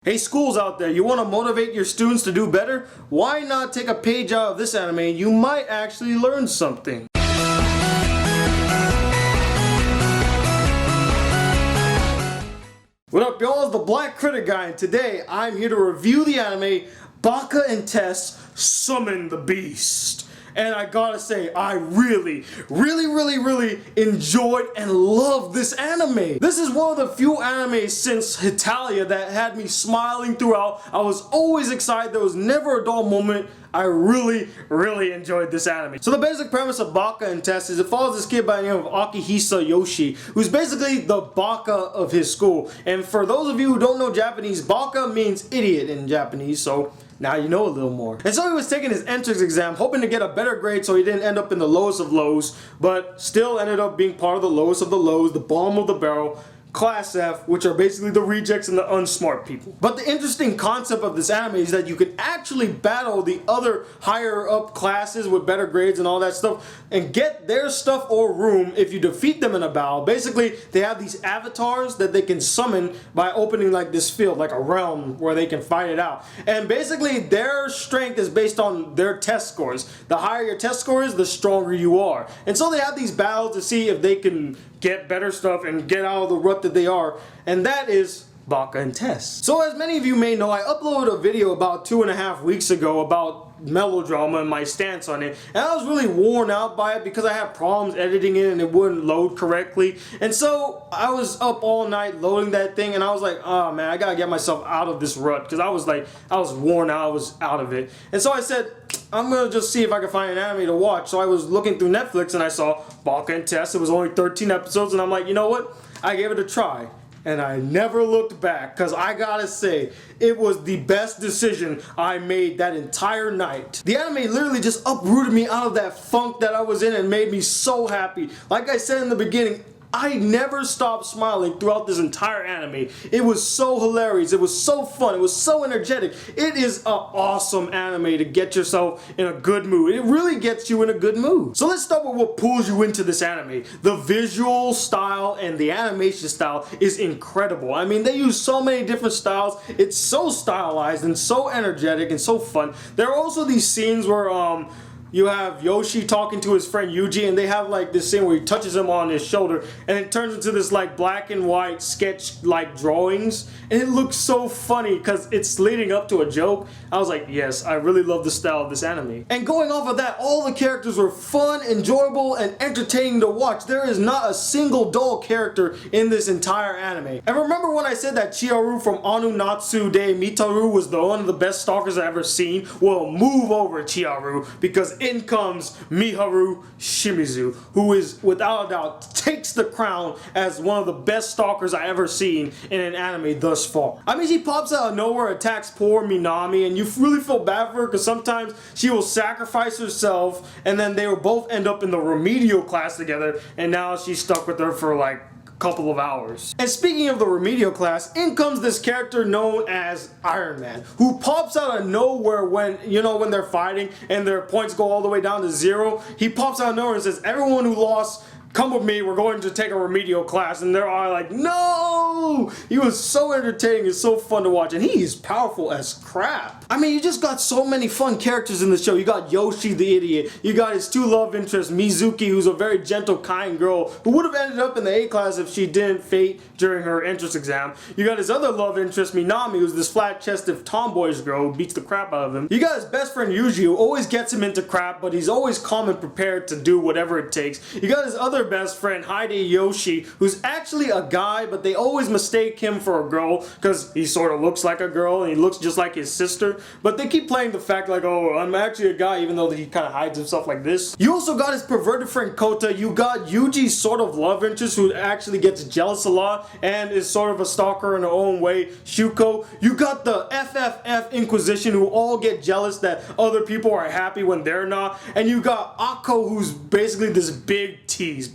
Hey schools out there, you want to motivate your students to do better? Why not take a page out of this anime? You might actually learn something. What up y'all, it's the Black Critic Guy, and today I'm here to review the anime Baka and Test, Summon the Beast. And I gotta say, I really enjoyed and loved this anime. This is one of the few animes since Hitalia that had me smiling throughout. I was always excited, there was never a dull moment. I really enjoyed this anime. So the basic premise of Baka and Test is it follows this kid by the name of Akihisa Yoshi, who's basically the Baka of his school. And for those of you who don't know Japanese, Baka means idiot in Japanese, so now you know a little more. And so he was taking his entrance exam, hoping to get a better grade so he didn't end up in the lowest of lows, but still ended up being part of the lowest of the lows, the bottom of the barrel, Class F, which are basically the rejects and the unsmart people. But the interesting concept of this anime is that you can actually battle the other higher up classes with better grades and all that stuff and get their stuff or room if you defeat them in a battle. Basically, they have these avatars that they can summon by opening like this field, like a realm where they can fight it out. And basically, their strength is based on their test scores. The higher your test score is, the stronger you are. And so they have these battles to see if they can get better stuff and get out of the rut that they are, and that is Baka and Test. So as many of you may know, I uploaded a video about 2.5 weeks ago about melodrama and my stance on it, and I was really worn out by it because I had problems editing it and it wouldn't load correctly. And so I was up all night loading that thing, and I was like, oh man, I gotta get myself out of this rut, because I was worn out, I was out of it. And so I said, I'm gonna just see if I can find an anime to watch. So I was looking through Netflix and I saw Baka and Test. It was only 13 episodes, and I'm like, you know what? I gave it a try. And I never looked back, because I gotta say, it was the best decision I made that entire night. The anime literally just uprooted me out of that funk that I was in and made me so happy. Like I said in the beginning, I never stopped smiling throughout this entire anime. It was so hilarious, it was so fun, it was so energetic. It is an awesome anime to get yourself in a good mood. It really gets you in a good mood. So let's start with what pulls you into this anime. The visual style and the animation style is incredible. I mean, they use so many different styles. It's so stylized and so energetic and so fun. There are also these scenes where you have Yoshi talking to his friend Yuji, and they have like this scene where he touches him on his shoulder and it turns into this like black and white sketch like drawings, and it looks so funny because it's leading up to a joke. I was like, yes, I really love the style of this anime. And going off of that, all the characters were fun, enjoyable, and entertaining to watch. There is not a single dull character in this entire anime. And remember when I said that Chiharu from Anunatsu de Mitaru was one of the best stalkers I've ever seen? Well, move over, Chiharu, because in comes Miharu Shimizu, who is without a doubt takes the crown as one of the best stalkers I ever seen in an anime thus far. I mean, she pops out of nowhere, attacks poor Minami, and you really feel bad for her because sometimes she will sacrifice herself and then they will both end up in the remedial class together, and now she's stuck with her for like couple of hours. And speaking of the remedial class, in comes this character known as Iron Man, who pops out of nowhere when, you know, when they're fighting and their points go all the way down to 0. He pops out of nowhere and says, everyone who lost, come with me, we're going to take a remedial class. And they're all like, no! He was so entertaining and so fun to watch, and he's powerful as crap. I mean, you just got so many fun characters in the show. You got Yoshi the idiot, you got his two love interests, Mizuki, who's a very gentle, kind girl who would have ended up in the A class if she didn't fate during her entrance exam. You got his other love interest, Minami, who's this flat-chested tomboyish girl who beats the crap out of him. You got his best friend Yuji, who always gets him into crap, but he's always calm and prepared to do whatever it takes. You got his other best friend Hideyoshi, who's actually a guy, but they always mistake him for a girl because he sort of looks like a girl and he looks just like his sister, but they keep playing the fact like, oh, I'm actually a guy, even though he kind of hides himself like this. You also got his perverted friend Kota. You got Yuji's sort of love interest who actually gets jealous a lot and is sort of a stalker in her own way, Shuko. You got the FFF Inquisition who all get jealous that other people are happy when they're not, and you got Akko, who's basically this big tease.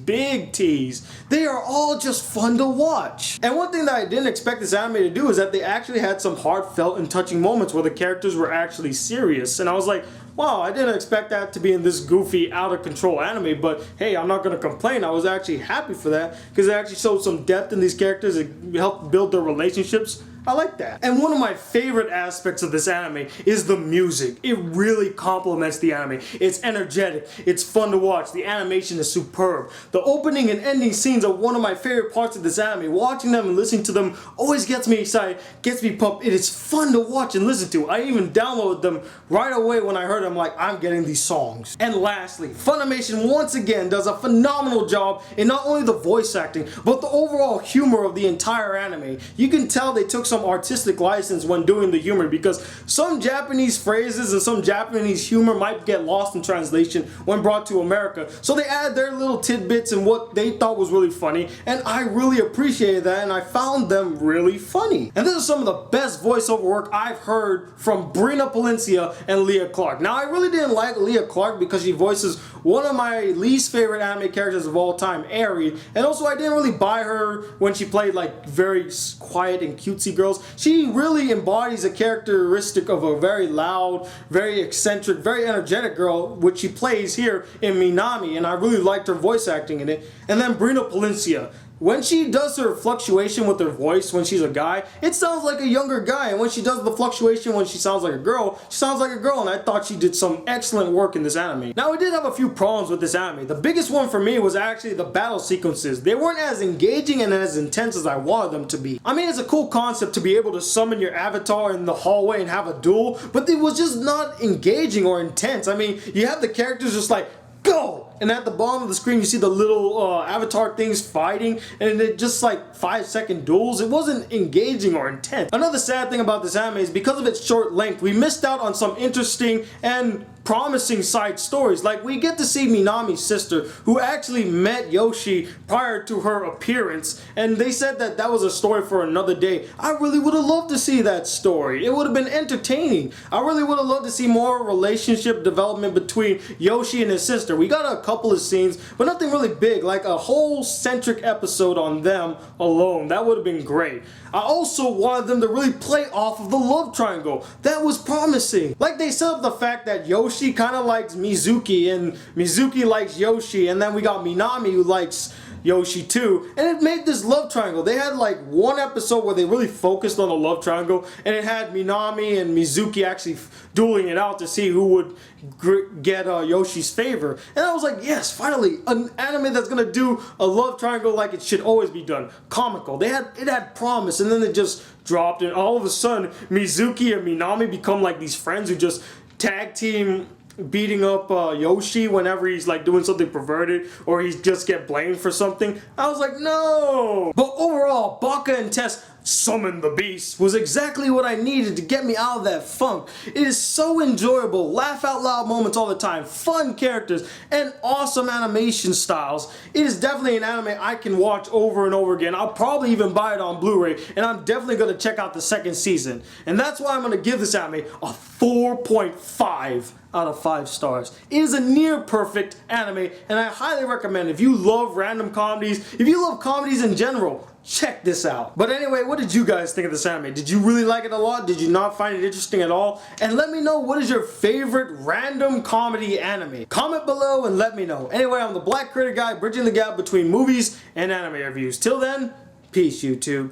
They are all just fun to watch. And one thing that I didn't expect this anime to do is that they actually had some heartfelt and touching moments where the characters were actually serious, and I was like, wow, I didn't expect that to be in this goofy, out of control anime, but hey, I'm not gonna complain. I was actually happy for that because it actually showed some depth in these characters. It helped build their relationships. I like that. And one of my favorite aspects of this anime is the music. It really complements the anime. It's energetic, it's fun to watch, the animation is superb. The opening and ending scenes are one of my favorite parts of this anime. Watching them and listening to them always gets me excited, gets me pumped. It is fun to watch and listen to. I even downloaded them right away when I heard them, like, I'm getting these songs. And lastly, Funimation once again does a phenomenal job in not only the voice acting, but the overall humor of the entire anime. You can tell they took some artistic license when doing the humor, because some Japanese phrases and some Japanese humor might get lost in translation when brought to America. So they added their little tidbits and what they thought was really funny, and I really appreciated that, and I found them really funny. And this is some of the best voiceover work I've heard from Brina Palencia and Leah Clark. Now, I really didn't like Leah Clark because she voices one of my least favorite anime characters of all time, Eri, and also I didn't really buy her when she played like very quiet and cutesy girls. She really embodies a characteristic of a very loud, very eccentric, very energetic girl, which she plays here in Minami, and I really liked her voice acting in it. And then Brina Palencia, when she does her fluctuation with her voice when she's a guy, it sounds like a younger guy, and when she does the fluctuation when she sounds like a girl, she sounds like a girl, and I thought she did some excellent work in this anime. Now, I did have a few problems with this anime. The biggest one for me was actually the battle sequences. They weren't as engaging and as intense as I wanted them to be. I mean, it's a cool concept to be able to summon your avatar in the hallway and have a duel, but it was just not engaging or intense. I mean, you have the characters just like, go! And at the bottom of the screen you see the little avatar things fighting, and it just like 5-second duels. It wasn't engaging or intense. Another sad thing about this anime is because of its short length, we missed out on some interesting and promising side stories. Like, we get to see Minami's sister, who actually met Yoshi prior to her appearance, and they said that that was a story for another day. I really would have loved to see that story. It would have been entertaining. I really would have loved to see more relationship development between Yoshi and his sister. We got a couple of scenes, but nothing really big, like a whole centric episode on them alone. That would have been great. I also wanted them to really play off of the love triangle. That was promising. Like, they set up the fact that Yoshi kind of likes Mizuki, and Mizuki likes Yoshi, and then we got Minami who likes Yoshi too, and it made this love triangle. They had like one episode where they really focused on the love triangle, and it had Minami and Mizuki actually dueling it out to see who would get Yoshi's favor. And I was like, yes, finally, an anime that's gonna do a love triangle like it should always be done. Comical. It had promise, and then it just dropped, and all of a sudden Mizuki and Minami become like these friends who just tag team beating up Yoshi whenever he's like doing something perverted or he just get blamed for something. I was like, no! But overall, Baka and Test Summon the Beast was exactly what I needed to get me out of that funk. It is so enjoyable, laugh out loud moments all the time, fun characters, and awesome animation styles. It is definitely an anime I can watch over and over again. I'll probably even buy it on Blu-ray, and I'm definitely going to check out the second season. And that's why I'm going to give this anime a 4.5 out of 5 stars. It is a near perfect anime, and I highly recommend if you love random comedies, if you love comedies in general, check this out. But anyway, what did you guys think of this anime? Did you really like it a lot? Did you not find it interesting at all? And let me know, what is your favorite random comedy anime? Comment below and let me know. Anyway, I'm the Black Critic Guy, bridging the gap between movies and anime reviews. Till then, peace, YouTube.